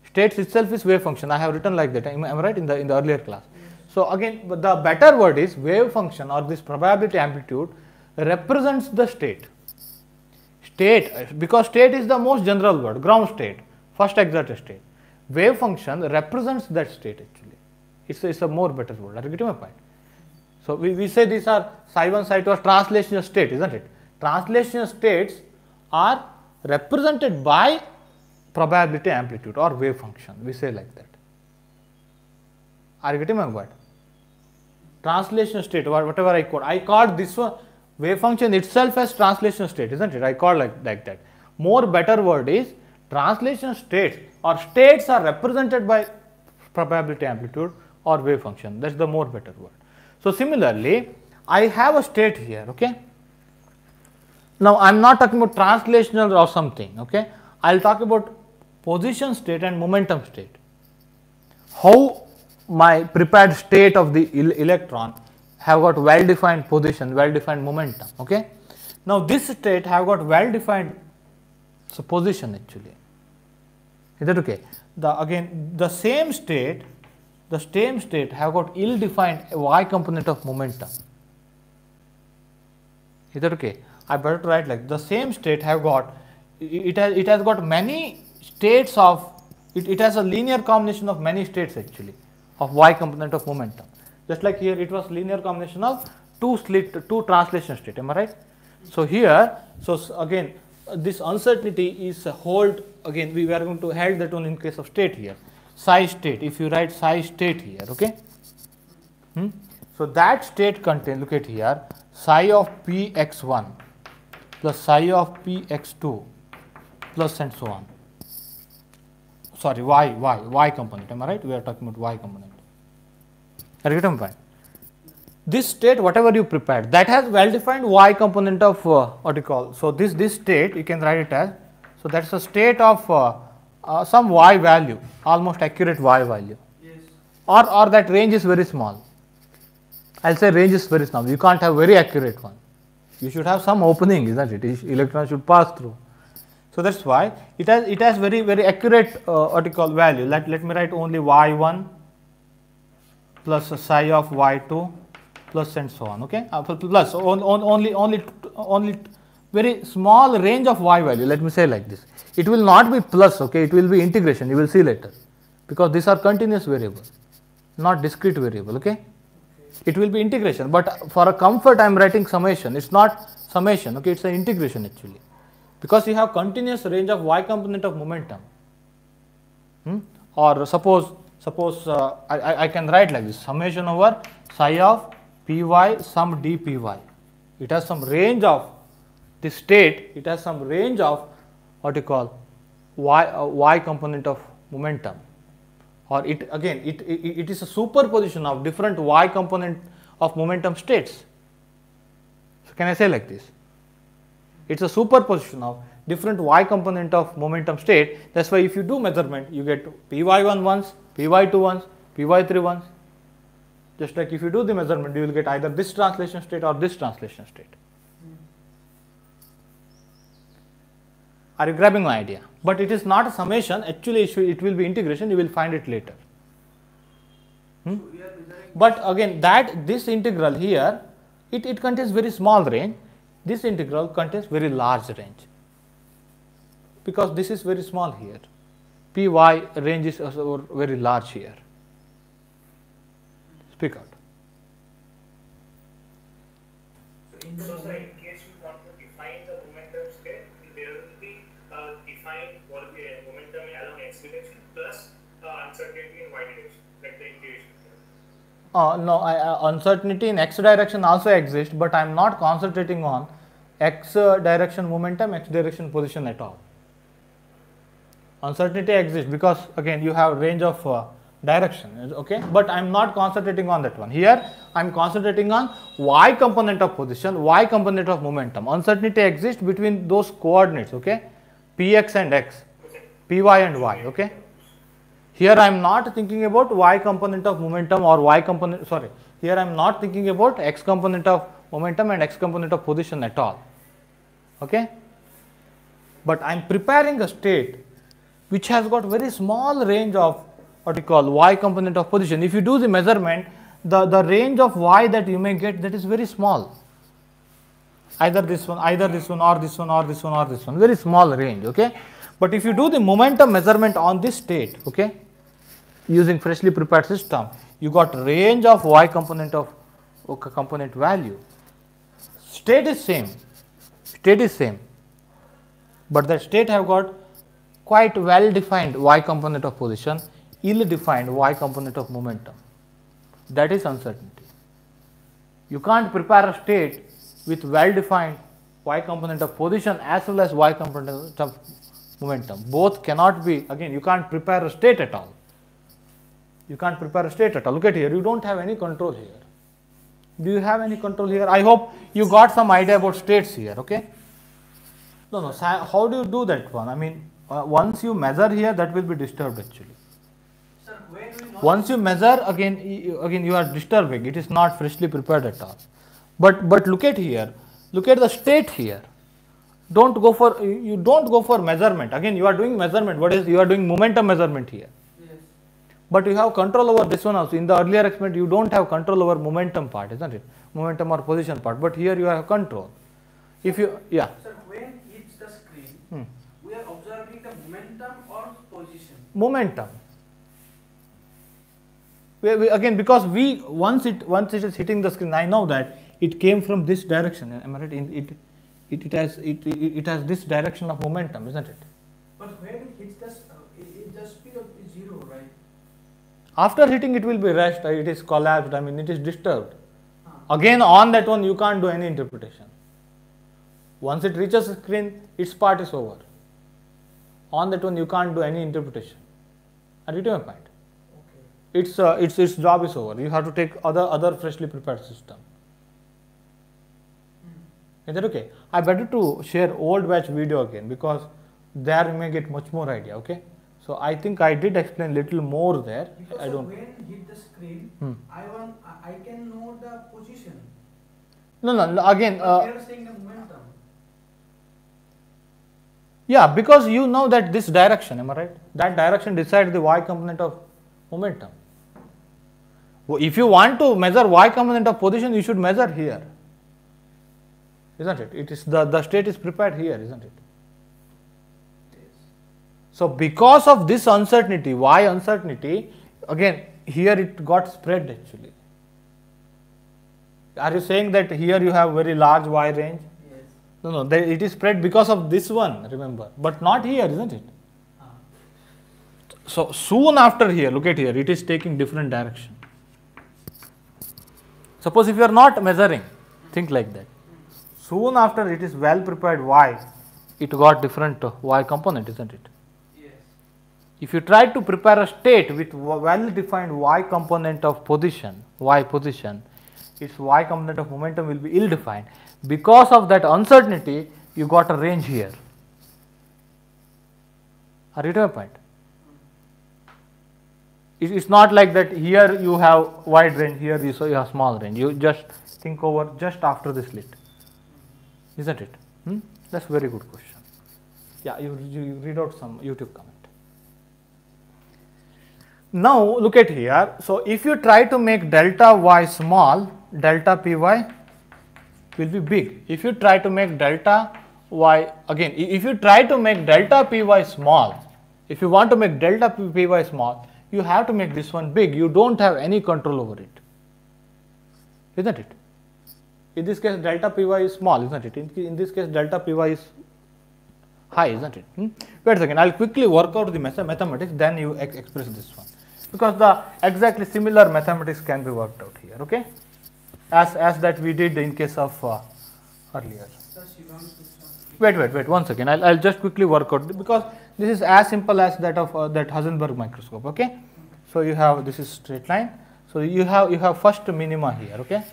State itself is wave function. I have written like that. Am I right in the earlier class? So again, the better word is wave function, or this probability amplitude represents the state. State, because state is the most general word. Ground state, first exerted state. Wave function represents that state actually. It's a more better word. Are you getting my point? So we say these are psi 1, psi 2 are translational state, isn't it? Translational states are represented by probability amplitude or wave function. We say like that. Are you getting my word? Translation state, whatever I called this one wave function itself as translation state, isn't it? I call like that. More better word is translation states, or states are represented by probability amplitude or wave function. That's the more better word. So similarly, I have a state here. Okay. Now I am not talking about translational or something. Okay. I will talk about position state and momentum state. How my prepared state of the electron have got well defined position, well defined momentum. Okay. Now this state have got well defined So position actually. Is that okay? Again the same state have got ill-defined y component of momentum. Is that okay? I better write like the same state have got it has got many states of it has a linear combination of many states actually of y component of momentum. Just like here it was linear combination of two translation state. Am I right? So here, so again this uncertainty is hold, again we are going to held that one in case of state here, psi state. If you write psi state here, okay. So that state contains, look at here, psi of px1 plus psi of px2 plus and so on. Sorry, y component. Am I right? We are talking about y component. Are you getting my point? This state, whatever you prepared, that has well-defined y component of what you call. So this state, you can write it as, so that's a state of some y value, almost accurate y value. Yes. Or that range is very small. I'll say range is very small. You can't have very accurate one. You should have some opening, isn't it? Electron should pass through. So that's why it has very accurate what you call value. Let me write only y1 plus psi of y2 plus and so on. Okay, plus only very small range of y value. Let me say like this. It will not be plus. Okay, it will be integration. You will see later, because these are continuous variable, not discrete variable. Okay, it will be integration. But for a comfort, I am writing summation. It's not summation. Okay, it's an integration actually, because you have continuous range of y component of momentum. Or suppose I can write like this: summation over psi of py sum dpy. It has some range of the state. It has some range of what you call y component of momentum, or it again it is a superposition of different y component of momentum states. So can I say like this? It's a superposition of different y component of momentum state. That's why if you do measurement, you get py1 once, py2 once, py3 once. Just like if you do the measurement, you will get either this translation state or this translation state. Are you grabbing my idea? But it is not a summation. Actually, it will be integration. You will find it later. But again, this integral here, it contains very small range. This integral contains very large range, because this is very small here. Py range is also very large here. Speak out. So sir, in case you want to define the momentum state, there will be defined what the momentum along x direction plus uncertainty in y direction, like the integration. No, uncertainty in x direction also exists, but I am not concentrating on x direction momentum, x direction position at all. Uncertainty exists because again you have range of direction, okay, but I am not concentrating on that one. Here I am concentrating on y component of position, y component of momentum. Uncertainty exists between those coordinates, okay, px and x, py and y, okay. Here I am not thinking about y component of momentum or y component, sorry, here I am not thinking about x component of momentum and x component of position at all, okay. But I am preparing a state which has got very small range of what you call y component of position. If you do the measurement, the range of y that you may get, that is very small. Either this one or this one or this one or this one, very small range, okay. But if you do the momentum measurement on this state, okay, using freshly prepared system, you got range of y component of component value. State is same, but the state have got quite well defined y component of position, ill defined y component of momentum. That is uncertainty. You can't prepare a state with well defined y component of position as well as y component of momentum. Both cannot be, again you can't prepare a state at all. Look at here, you don't have any control here. Do you have any control here? I hope you got some idea about states here, okay. No, how do you do that one? I mean, once you measure here, that will be disturbed actually. Sir, when we Once you measure, again you are disturbing. It is not freshly prepared at all. But look at here. Look at the state here. don't go for, you don't go for measurement. Again, you are doing measurement. What is, you are doing momentum measurement here. Yes. But you have control over this one also. In the earlier experiment, you don't have control over momentum part, isn't it? Momentum or position part. But here you have control. If you, yeah. Sir, when hits the screen, we are observing the momentum or position? Momentum. Again, because once it is hitting the screen, I know that it came from this direction. Am I right? It has this direction of momentum, isn't it? But when it hits the speed of is 0, right? After hitting, it will be rest. It is collapsed. I mean, it is disturbed. Again, on that one, you can't do any interpretation. Once it reaches the screen, its part is over. On that one, you can't do any interpretation. Are you getting my point? Its job is over. You have to take other freshly prepared system. Is that okay? I better to share old batch video again, because there you may get much more idea. Okay. So I think I did explain little more there. Because I don't. when hit the screen, I can know the position. No. Again. But they are saying the momentum. Yeah, because you know that this direction. Am I right? That direction decides the y component of momentum. If you want to measure y component of position, you should measure here, isn't it? It is the state is prepared here, isn't it? Yes. So because of this uncertainty, y uncertainty, again here it got spread actually. Are you saying that here you have very large y range? Yes. No, it is spread because of this one, remember, but not here, isn't it? So soon after here, look at here, it is taking different direction. Suppose if you are not measuring, think like that. Soon after it is well prepared y, it got different y component, isn't it? Yes. If you try to prepare a state with well defined y component of position, its y component of momentum will be ill defined. Because of that uncertainty, you got a range here. Are you getting my point? It's not like that here you have wide range, here you have small range. You just think over just after the slit, isn't it? That's a very good question. Yeah, you read out some YouTube comment. Now look at here. So if you try to make delta y small, delta py will be big. If you try to make delta y, again, if you try to make delta py small, if you want to make delta py small, you have to make this one big. You don't have any control over it, isn't it? In this case, delta py is small, isn't it? In this case, delta py is high, isn't it? Wait a second, I'll quickly work out the mathematics, then you express this one, because the exactly similar mathematics can be worked out here, okay? As that we did in case of earlier. Wait, 1 second. I'll just quickly work out, because this is as simple as that of that Heisenberg microscope. Okay, so you have, this is straight line. So you have first minima here. Okay,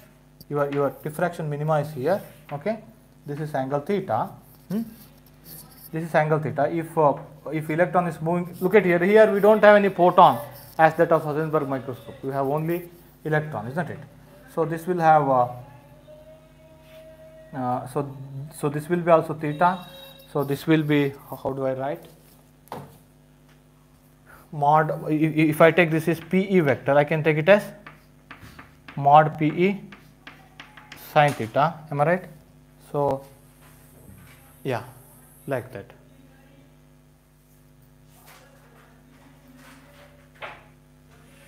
your diffraction minima is here. Okay, this is angle theta. This is angle theta. If electron is moving, look at here. Here we don't have any photon as that of Heisenberg microscope. We have only electron, isn't it? So this will have. So this will be also theta. So this will be, how do I write? Mod, if I take this is PE vector, I can take it as mod PE sine theta. Am I right? So yeah, like that.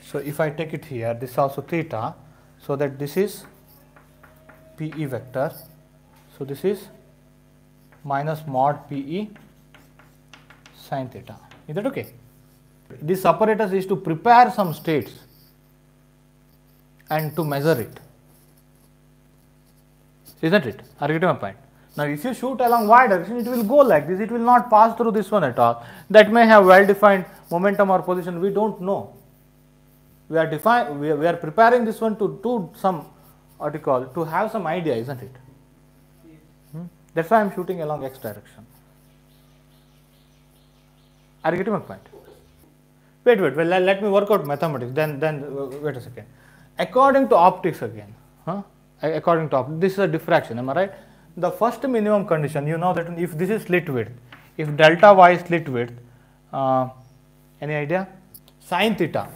So if I take it here, this is also theta, so that this is PE vector. So this is minus mod PE sine theta. Is that okay? This apparatus is to prepare some states and to measure it, isn't it? Are you getting my point? Now if you shoot along y direction, it will go like this, it will not pass through this one at all. That may have well defined momentum or position, we don't know. We are preparing this one to do some, what you call, to have some idea, isn't it? That's why I am shooting along x direction. Are you getting my point? Wait, well, let me work out mathematics, then wait a second. According to optics again, according to optics, this is a diffraction, am I right? the first minimum condition, you know that if this is slit width, if delta y is slit width, any idea? Sin theta,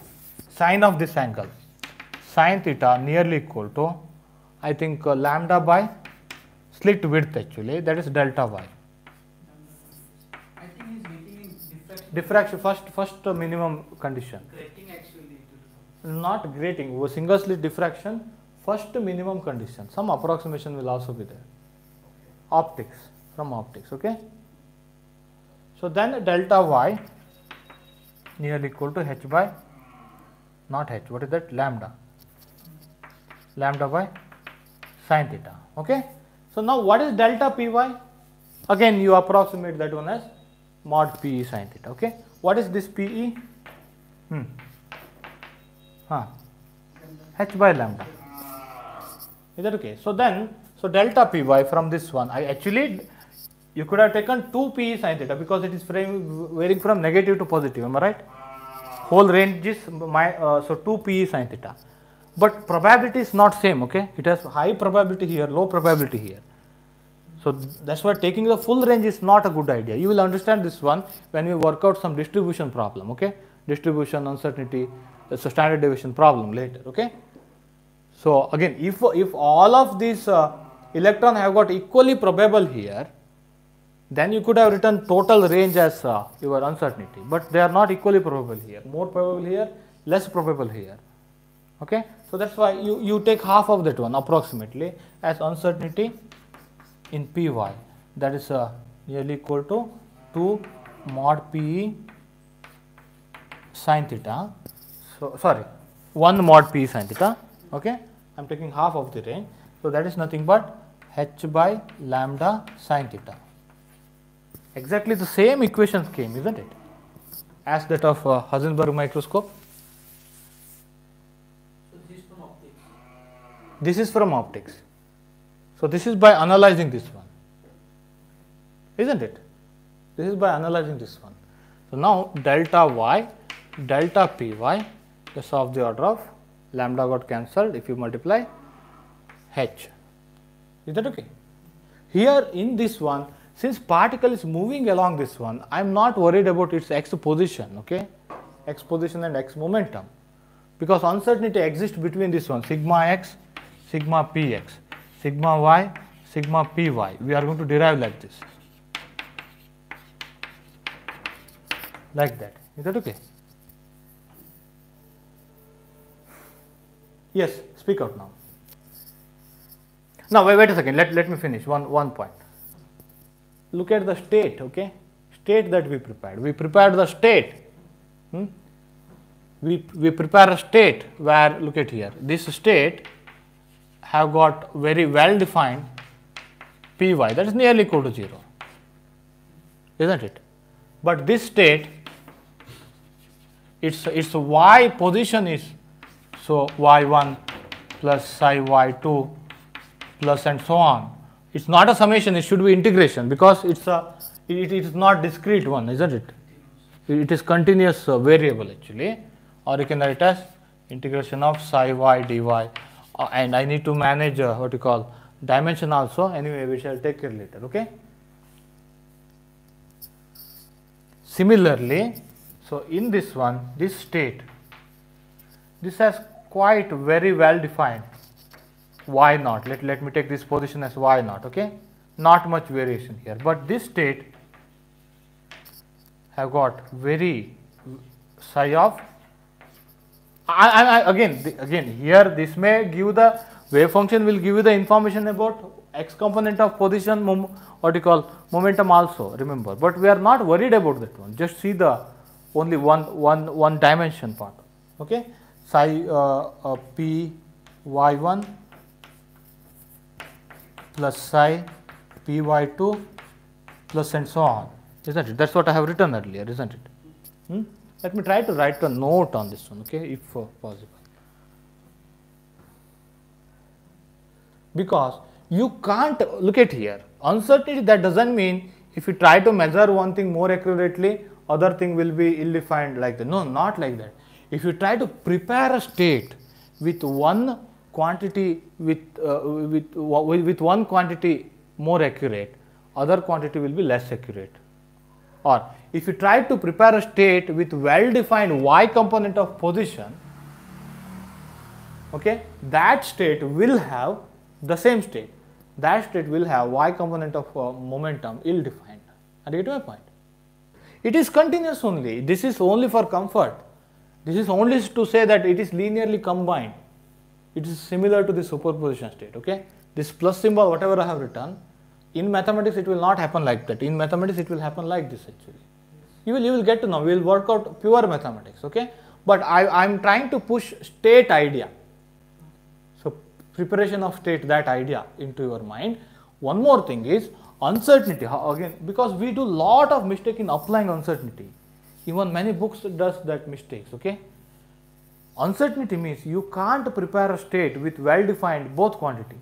sine of this angle, sin theta nearly equal to, I think lambda by slit width actually, that is delta y. I think he's getting in Diffraction, first minimum condition. grating actually. Not grating, single slit diffraction, first minimum condition. Some approximation will also be there. Optics, from optics, okay. So then delta y nearly equal to h by, not h, what is that? Lambda. Lambda by sin theta, okay. So now what is delta py? Again you approximate that one as mod pe sin theta, okay. What is this pe? H by lambda. Is that okay? So then, so delta py from this one, I actually, you could have taken 2 pe sin theta because it is varying from negative to positive, am I right? Whole range is so 2 pe sin theta. But probability is not same, okay? It has high probability here, low probability here. So that's why taking the full range is not a good idea. You will understand this one when we work out some distribution problem, okay? Distribution, uncertainty, it's a standard deviation problem later, okay? So again, if all of these electrons have got equally probable here, then you could have written total range as your uncertainty, but they are not equally probable here. More probable here, less probable here, okay? So that's why you take half of that one approximately as uncertainty in py, that is nearly equal to 2 mod pe sin theta. So sorry, 1 mod p sin theta, okay. I am taking half of the range, so that is nothing but h by lambda sin theta. Exactly the same equations came, isn't it, as that of Heisenberg microscope. So this from optics. This is from optics. So this is by analyzing this one, isn't it? This is by analyzing this one. So now delta y, delta py is of the order of lambda got cancelled if you multiply h. Is that okay? Here in this one, since particle is moving along this one, I am not worried about its x position, okay? X position and x momentum, because uncertainty exists between this one, sigma x, sigma px, sigma y, sigma py. We are going to derive like this, like that. Is that okay? Yes, speak out now. Now wait a second, let me finish one point. Look at the state, okay? State that we prepared. We prepared the state. We prepare a state where, look at here, this state have got very well defined py, that is nearly equal to 0, isn't it? But this state, its y position is, so y1 plus psi y2 plus and so on. It's not a summation, it should be integration, because it is not discrete one, isn't it? It is continuous variable actually, or you can write as integration of psi y dy, and I need to manage what you call dimension also, anyway we shall take care later, okay? Similarly, so in this one, this state, this has quite very well defined y naught. Let me take this position as y naught, okay? Not much variation here, but this state have got very psi of, again here this may give the wave function will give you the information about x component of position, what you call momentum also, remember, but we are not worried about that one, just see the only one dimension part, okay? Psi p y1 plus psi p y2 plus and so on, isn't it? That's what I have written earlier, isn't it? Let me try to write a note on this one, okay, if possible. Because you can't, look at here, uncertainty, that doesn't mean if you try to measure one thing more accurately, other thing will be ill defined like that. No, not like that. If you try to prepare a state with one quantity, with one quantity more accurate, other quantity will be less accurate. Or if you try to prepare a state with well-defined y component of position, okay, that state will have the same state. That state will have y component of momentum ill-defined. Are you getting my point? It is continuous only. This is only for comfort. This is only to say that it is linearly combined. It is similar to the superposition state. Okay, this plus symbol, whatever I have written, in mathematics it will not happen like that. In mathematics it will happen like this actually. You will get to know. We will work out pure mathematics. Okay, but I am trying to push state idea. So preparation of state, that idea into your mind. One more thing is uncertainty. Again, because we do lot of mistake in applying uncertainty. Even many books does that mistakes. Okay. Uncertainty means you can't prepare a state with well-defined both quantity.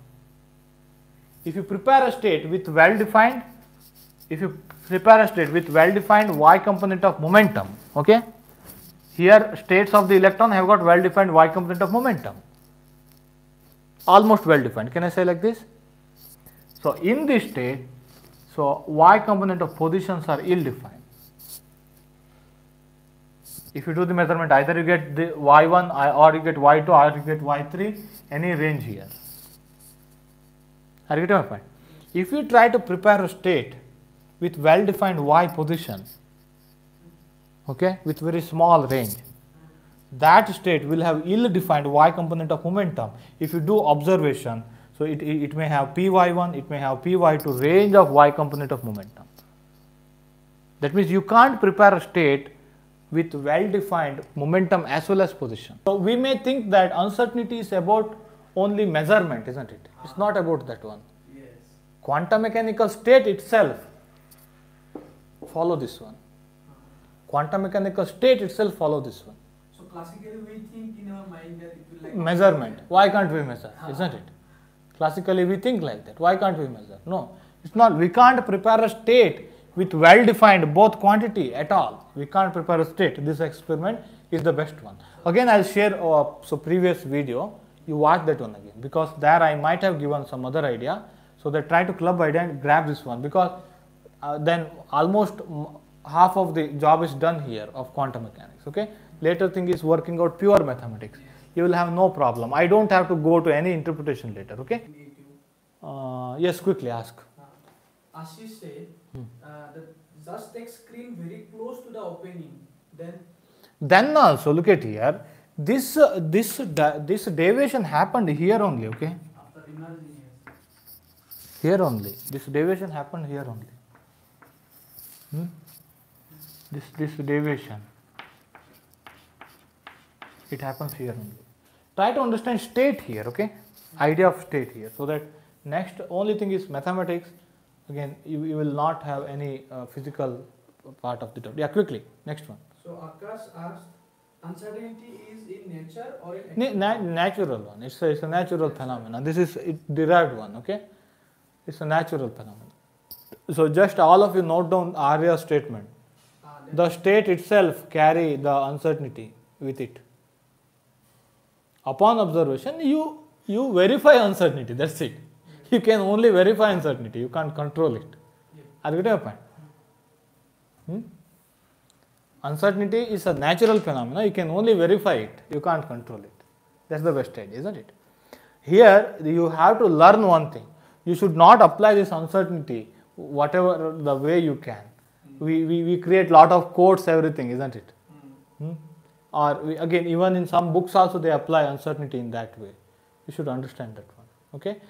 If you prepare a state with well-defined, y component of momentum, okay, here states of the electron have got well-defined y component of momentum, almost well-defined. Can I say like this? So in this state, so y component of positions are ill-defined. If you do the measurement, either you get the y1 or you get y2 or you get y3, any range here. Are you getting my point? If you try to prepare a state with well-defined y position, okay, with very small range, that state will have ill-defined y component of momentum. If you do observation, so it may have py1, it may have py2, range of y component of momentum. That means you can't prepare a state with well-defined momentum as well as position. So we may think that uncertainty is about only measurement, isn't it? It's not about that one. Yes. Quantum mechanical state itself, follow this one. Quantum mechanical state itself follow this one. So classically we think in our mind that it will like Measurement. Why can't we measure? Isn't it? Classically we think like that. Why can't we measure? No, it's not. We can't prepare a state with well-defined both quantity at all. We can't prepare a state. This experiment is the best one. Again, I'll share so previous video. You watch that one again, because there I might have given some other idea. So they try to club idea and grab this one, because then almost half of the job is done here of quantum mechanics. Okay. Later thing is working out pure mathematics. You will have no problem. I don't have to go to any interpretation later. Okay. Yes, quickly ask. Ashish said that just take screen very close to the opening, Then also look at here. This deviation happened here only. Okay. after imaging Here only. This deviation happened here only. This deviation. It happens here only. Try to understand state here. Okay. Idea of state here. So that next only thing is mathematics. Again, you will not have any physical part of the topic. Yeah, quickly. Next one. So Akash asked, uncertainty is in nature or in Natural one. It's a natural phenomenon. This is derived one. Okay. It's a natural phenomenon. So just all of you note down Arya's statement. The state itself carry the uncertainty with it. Upon observation, you verify uncertainty. That's it. You can only verify uncertainty. You can't control it. Are you getting a point? Uncertainty is a natural phenomenon. You can only verify it. You can't control it. That's the best idea, isn't it? Here you have to learn one thing. You should not apply this uncertainty whatever the way you can. We create lot of quotes, everything, isn't it? Or again, even in some books also they apply uncertainty in that way. You should understand that one. Okay.